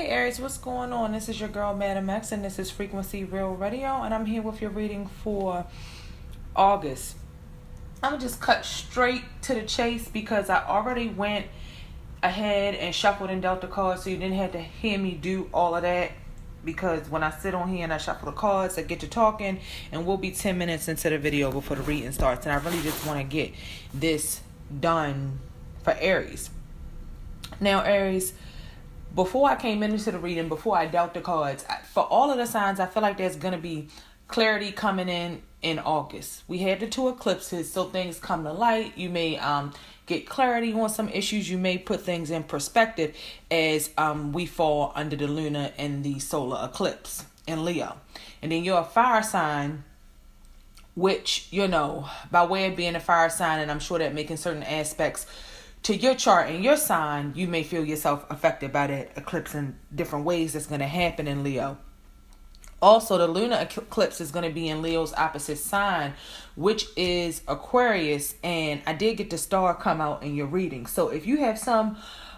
Aries, what's going on? This is your girl Madam X, and this is Frequency Real Radio, and I'm here with your reading for August. I'm gonna just cut straight to the chase because I already went ahead and shuffled and dealt the cards, so you didn't have to hear me do all of that. Because when I sit on here and I shuffle the cards, I get to talking, and we'll be 10 minutes into the video before the reading starts. And I really just want to get this done for Aries. Now, Aries, before I came into the reading, before I dealt the cards, for all of the signs, I feel like there's going to be clarity coming in August. We had the two eclipses, so things come to light. You may get clarity on some issues. You may put things in perspective as we fall under the lunar and the solar eclipse in Leo. And then you're a fire sign, which, by way of being a fire sign, and I'm sure that making certain aspects to your chart and your sign, you may feel yourself affected by that eclipse in different ways that's going to happen in Leo. Also, the lunar eclipse is going to be in Leo's opposite sign, which is Aquarius. And I did get the star come out in your reading. So if you have some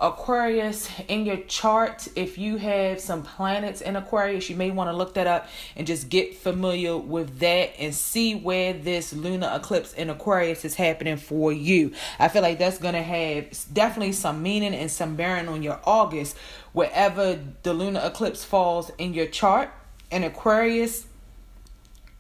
Aquarius in your chart, if you have some planets in Aquarius, you may want to look that up and just get familiar with that and see where this lunar eclipse in Aquarius is happening for you. I feel like that's going to have definitely some meaning and some bearing on your August, wherever the lunar eclipse falls in your chart. And Aquarius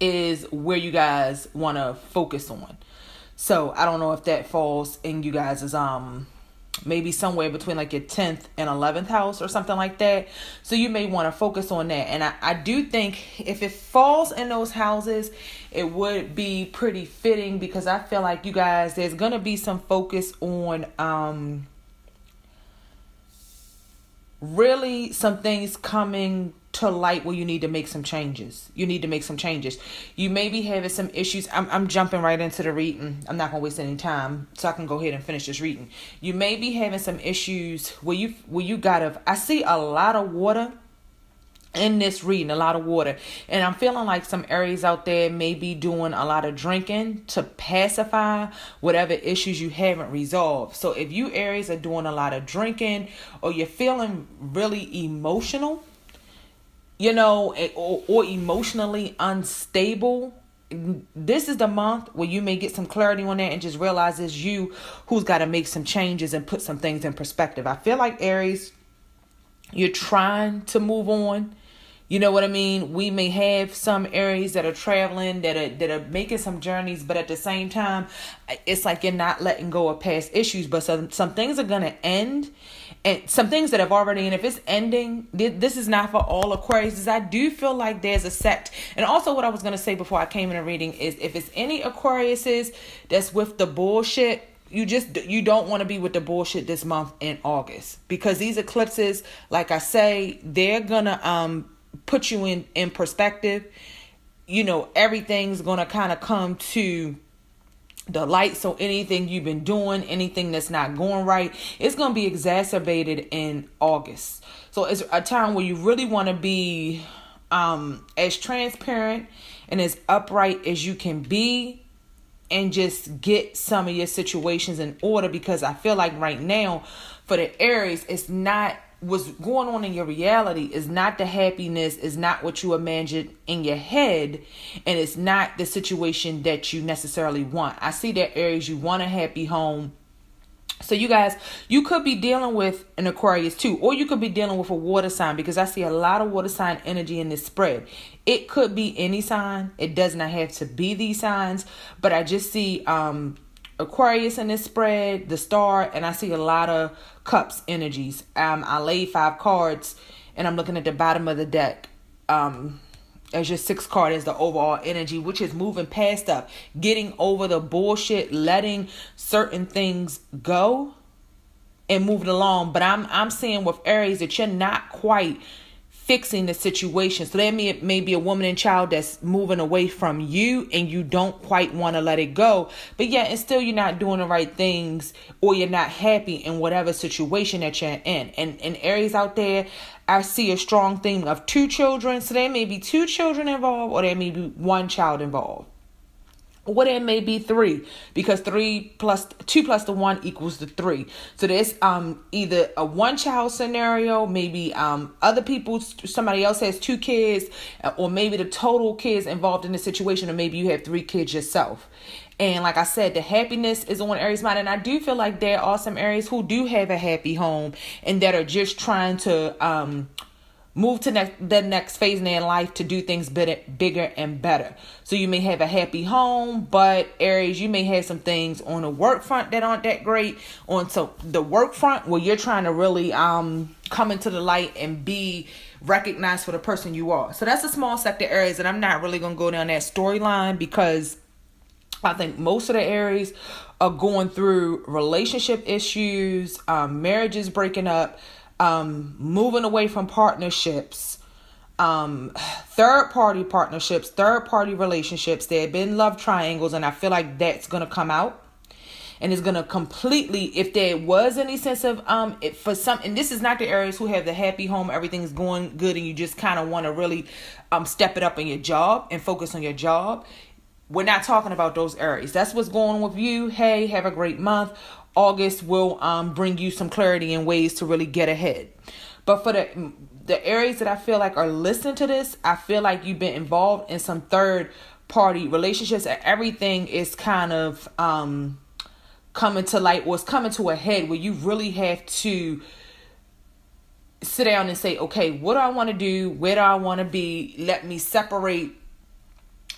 is where you guys want to focus on. So I don't know if that falls in you guys' maybe somewhere between like your 10th and 11th house or something like that. So you may want to focus on that. And I do think if it falls in those houses, it would be pretty fitting, because I feel like you guys, there's going to be some focus on really some things coming to light where you need to make some changes. You may be having some issues. I'm jumping right into the reading. I'm not going to waste any time, so I can go ahead and finish this reading. You may be having some issues where you gotta, I see a lot of water in this reading, a lot of water. And I'm feeling like some Aries out there may be doing a lot of drinking to pacify whatever issues you haven't resolved. So if you Aries are doing a lot of drinking, or you're feeling really emotional, or emotionally unstable, this is the month where you may get some clarity on that and just realize it's you who's got to make some changes and put some things in perspective. I feel like Aries, you're trying to move on. You know what I mean? We may have some Aries that are traveling, that are making some journeys, but at the same time, it's like you're not letting go of past issues. But some things are going to end, and some things that have already, and if it's ending, this is not for all Aquarius. I do feel like there's a sect. And also what I was going to say before I came in a reading is, if it's any Aquariuses that's with the bullshit, you don't want to be with the bullshit this month in August, because these eclipses, like I say, they're going to put you in perspective. Everything's going to kind of come to the light. So anything you've been doing, anything that's not going right, it's going to be exacerbated in August. So it's a time where you really want to be as transparent and as upright as you can be, and just get some of your situations in order, because I feel like right now for the Aries, it's not what's going on in your reality, is not the happiness, is not what you imagine in your head, and it's not the situation that you necessarily want. I see that Aries, you want a happy home. So you guys, you could be dealing with an Aquarius too, or you could be dealing with a water sign, because I see a lot of water sign energy in this spread. It could be any sign. It does not have to be these signs, but I just see Aquarius in this spread, the star, and I see a lot of cups energies. I laid 5 cards, and I'm looking at the bottom of the deck. As your 6th card is the overall energy, which is moving past up, getting over the bullshit, letting certain things go and moving along. But I'm seeing with Aries that you're not quite fixing the situation. So there may be a woman and child that's moving away from you, and you don't quite want to let it go. But yeah, and still you're not doing the right things, or you're not happy in whatever situation that you're in. And Aries out there, I see a strong theme of 2 children. So there may be 2 children involved, or there may be 1 child involved. What it may be 3, because 3 plus 2 plus the 1 equals the 3. So there's either a one child scenario, maybe other people, somebody else has 2 kids, or maybe the total kids involved in the situation, or maybe you have 3 kids yourself. And like I said, the happiness is on Aries mind, and I do feel like there are some Aries who do have a happy home and that are just trying to move to the next phase in their life to do things bigger and better. So you may have a happy home, but Aries, you may have some things on the work front that aren't that great. On so the work front where you're trying to really come into the light and be recognized for the person you are. So that's a small sector Aries, and I'm not really going to go down that storyline because I think most of the Aries are going through relationship issues, marriages breaking up, moving away from partnerships, third party partnerships, third party relationships. There have been love triangles, and I feel like that's going to come out. And it's going to completely, if there was any sense of, for some, and this is not the Aries who have the happy home, everything's going good, and you just kind of want to really step it up in your job and focus on your job. We're not talking about those Aries. That's what's going on with you. Hey, have a great month. August will bring you some clarity and ways to really get ahead. But for the Aries that I feel like are listening to this, I feel like you've been involved in some third party relationships, and everything is kind of coming to light, or it's coming to a head where you really have to sit down and say, okay, what do I want to do? Where do I want to be? Let me separate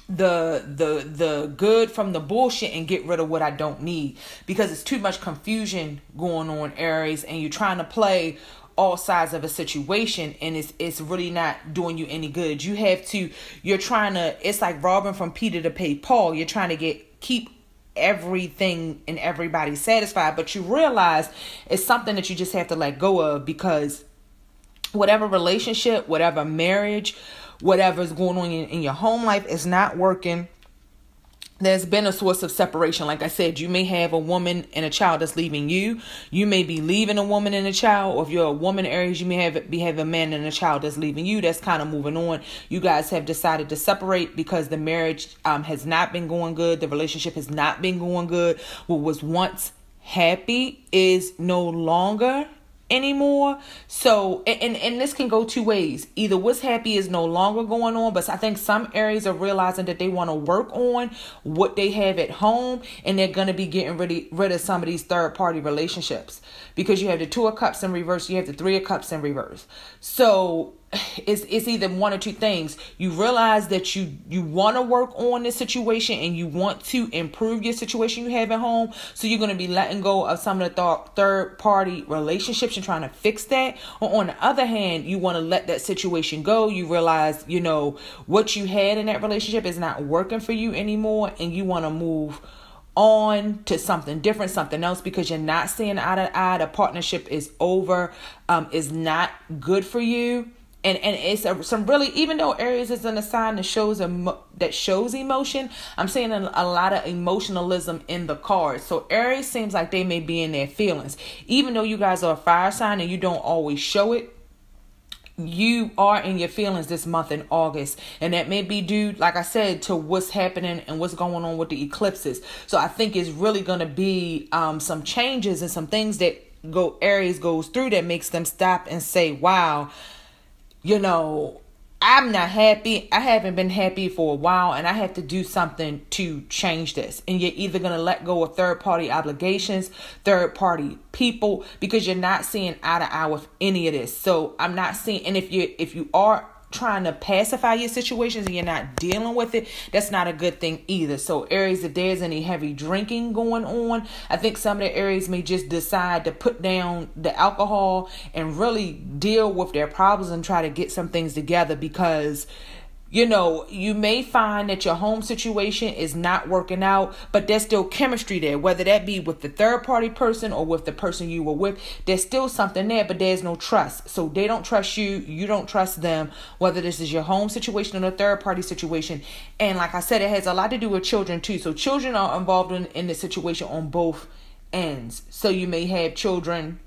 the good from the bullshit and get rid of what I don't need, because it's too much confusion going on, Aries, and you're trying to play all sides of a situation, and it's really not doing you any good. You're trying to, it's like robbing from Peter to pay Paul. You're trying to keep everything and everybody satisfied, but you realize it's something that you just have to let go of, because whatever relationship, whatever marriage, whatever's going on in your home life is not working. There's been a source of separation. Like I said, you may have a woman and a child that's leaving you. You may be leaving a woman and a child. Or if you're a woman Aries, you may have a man and a child that's leaving you. That's kind of moving on. You guys have decided to separate because the marriage has not been going good. The relationship has not been going good. What was once happy is no longer anymore. So and this can go 2 ways. Either what's happy is no longer going on, but I think some Aries are realizing that they want to work on what they have at home, and they're going to be getting rid of some of these third party relationships, because you have the 2 of Cups in reverse, you have the 3 of Cups in reverse. So it's either one or 2 things. You realize that you want to work on this situation and you want to improve your situation you have at home. So you're going to be letting go of some of the third party relationships and trying to fix that. Or on the other hand, you want to let that situation go. You realize, what you had in that relationship is not working for you anymore, and you want to move on to something different, something else, because you're not seeing eye to eye. The partnership is over, is not good for you. And it's some really, even though Aries is in a sign that shows emotion, I'm seeing a lot of emotionalism in the cards. So Aries seems like they may be in their feelings. Even though you guys are a fire sign and you don't always show it, you are in your feelings this month in August. And that may be due, like I said, to what's happening and what's going on with the eclipses. So I think it's really going to be some changes and some things that Aries goes through that makes them stop and say, wow, I'm not happy. I haven't been happy for a while, and I have to do something to change this. And you're either going to let go of third party obligations, third party people, because you're not seeing eye to eye with any of this. So I'm not seeing, and if you are trying to pacify your situations and you're not dealing with it, that's not a good thing either. So Aries, if there's any heavy drinking going on, I think some of the Aries may just decide to put down the alcohol and really deal with their problems and try to get some things together, because you may find that your home situation is not working out, but there's still chemistry there, whether that be with the third party person or with the person you were with. There's still something there, but there's no trust. So they don't trust you, you don't trust them, whether this is your home situation or a third party situation. And like I said, it has a lot to do with children too. So children are involved in the situation on both ends. So you may have children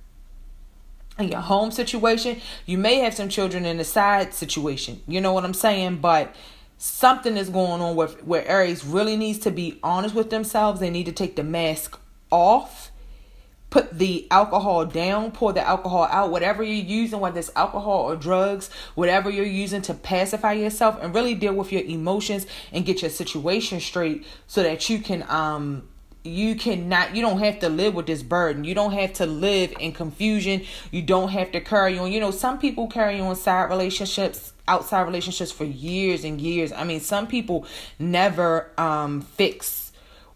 in your home situation. You may have some children in the side situation. You know what I'm saying? But something is going on with where Aries really needs to be honest with themselves. They need to take the mask off, put the alcohol down, pour the alcohol out, whatever you're using, whether it's alcohol or drugs, whatever you're using to pacify yourself, and really deal with your emotions and get your situation straight so that you don't have to live with this burden. You don't have to live in confusion. You don't have to carry on. Some people carry on outside relationships for years and years. I mean, some people never fix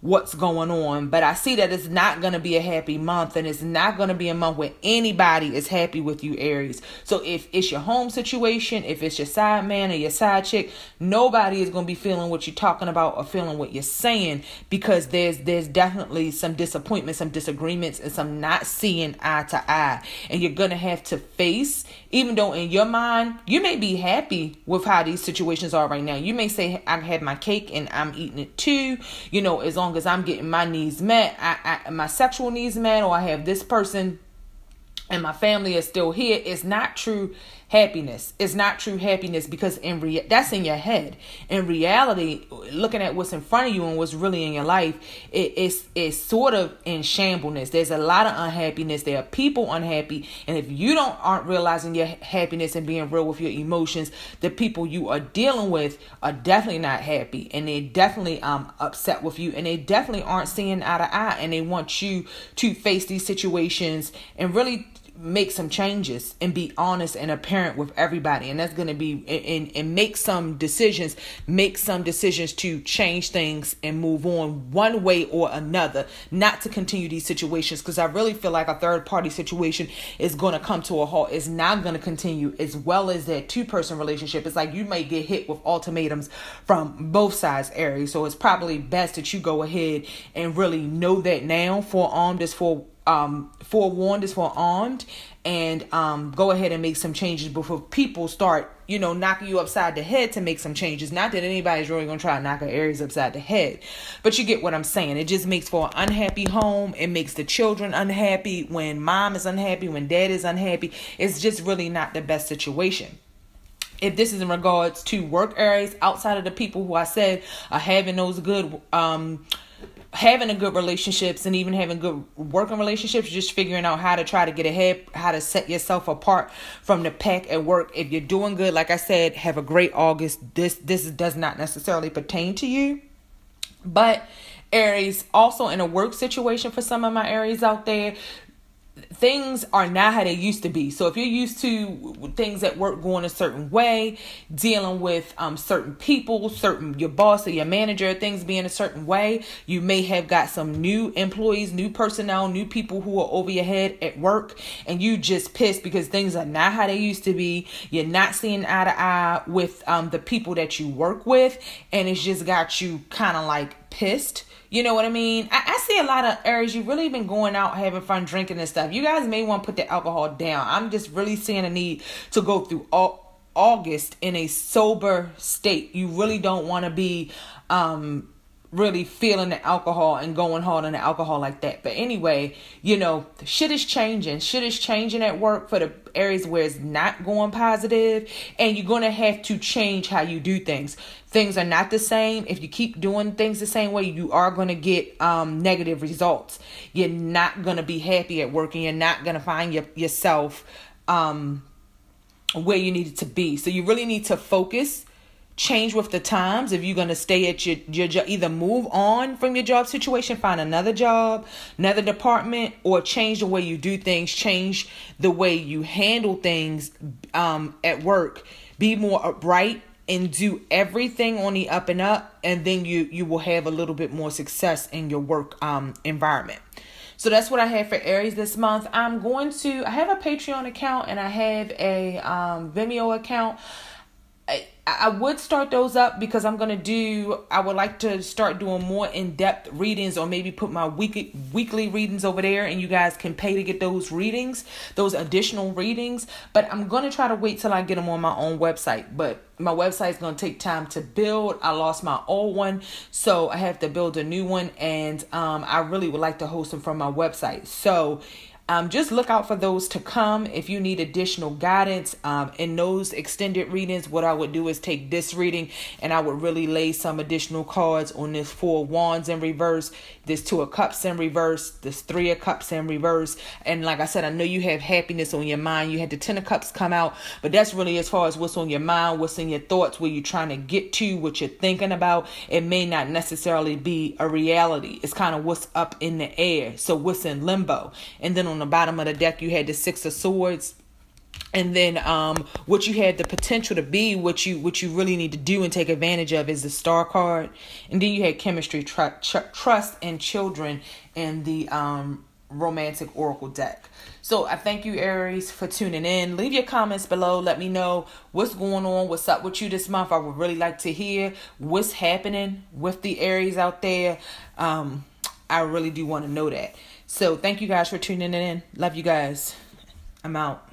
what's going on, but I see that it's not going to be a happy month, and it's not going to be a month where anybody is happy with you, Aries. So if it's your home situation, if it's your side man or your side chick, nobody is going to be feeling what you're talking about or feeling what you're saying, because there's definitely some disappointment, some disagreements, and some not seeing eye to eye. And you're going to have to face, even though in your mind you may be happy with how these situations are right now. You may say, I had my cake and I'm eating it too, as long as I'm getting my needs met, my sexual needs met, or I have this person and my family is still here. It's not true happiness. It's not true happiness, because that's in your head. In reality, looking at what's in front of you and what's really in your life, it's sort of in shambles. There's a lot of unhappiness. There are people unhappy, and if you aren't realizing your happiness and being real with your emotions, the people you are dealing with are definitely not happy, and they're definitely upset with you, and they definitely aren't seeing eye to eye, and they want you to face these situations and really make some changes and be honest and apparent with everybody. And that's going to be and make some decisions to change things and move on one way or another, not to continue these situations, because I really feel like a third party situation is going to come to a halt. It's not going to continue, as well as that 2-person relationship. It's like you may get hit with ultimatums from both sides, Aries. So it's probably best that you go ahead and really know that now. Forewarned is forearmed, and go ahead and make some changes before people start knocking you upside the head to make some changes. Not that anybody's really gonna try to knock an Aries upside the head, but you get what I'm saying. It just makes for an unhappy home. It makes the children unhappy when mom is unhappy, when dad is unhappy. It's just really not the best situation. If this is in regards to work, Aries, outside of the people who I said are having those good having a good relationships and even having good working relationships, just figuring out how to try to get ahead, how to set yourself apart from the pack at work. If you're doing good, like I said, have a great August. This does not necessarily pertain to you, but Aries, also in a work situation for some of my Aries out there, things are not how they used to be. So if you're used to things at work going a certain way, dealing with certain people, your boss or your manager, things being a certain way, you may have got some new employees, new personnel, new people who are over your head at work, and you just pissed because things are not how they used to be. You're not seeing eye to eye with the people that you work with, and it's just got you kind of like pissed. You know what I mean? I see a lot of Aries, you've really been going out having fun, drinking and stuff. You guys may want to put the alcohol down. I'm just really seeing a need to go through August in a sober state. You really don't want to be really feeling the alcohol and going hard on the alcohol like that. But anyway, shit is changing. Shit is changing at work for the areas where it's not going positive, and you're going to have to change how you do things. Things are not the same. If you keep doing things the same way, you are going to get negative results. You're not going to be happy at work, and you're not going to find yourself where you need it to be. So you really need to focus, change with the times. If you're going to stay at your job, either move on from your job situation, find another job, another department, or change the way you do things, change the way you handle things at work. Be more upright and do everything on the up and up, and then you will have a little bit more success in your work environment. So that's what I have for Aries this month. I have a Patreon account and I have a Vimeo account. I would start those up because I would like to start doing more in-depth readings, or maybe put my weekly readings over there, and you guys can pay to get those readings, those additional readings. But I'm going to try to wait till I get them on my own website. But my website is going to take time to build. I lost my old one, so I have to build a new one, and I really would like to host them from my website. So Just look out for those to come. If you need additional guidance in those extended readings, what I would do is take this reading and I would really lay some additional cards on this 4 of Wands in reverse, this 2 of Cups in reverse, this 3 of Cups in reverse. And like I said, I know you have happiness on your mind. You had the 10 of Cups come out, but that's really as far as what's on your mind, what's in your thoughts, where you're trying to get to, what you're thinking about. It may not necessarily be a reality. It's kind of what's up in the air. So what's in limbo. And then on the bottom of the deck, you had the 6 of Swords. And then what you had the potential to be, what you really need to do and take advantage of is the Star card. And then you had chemistry, trust, and children in the romantic oracle deck. So I thank you, Aries, for tuning in. Leave your comments below. Let me know what's going on, what's up with you this month. I would really like to hear what's happening with the Aries out there. I really do want to know that. So thank you guys for tuning in. Love you guys. I'm out.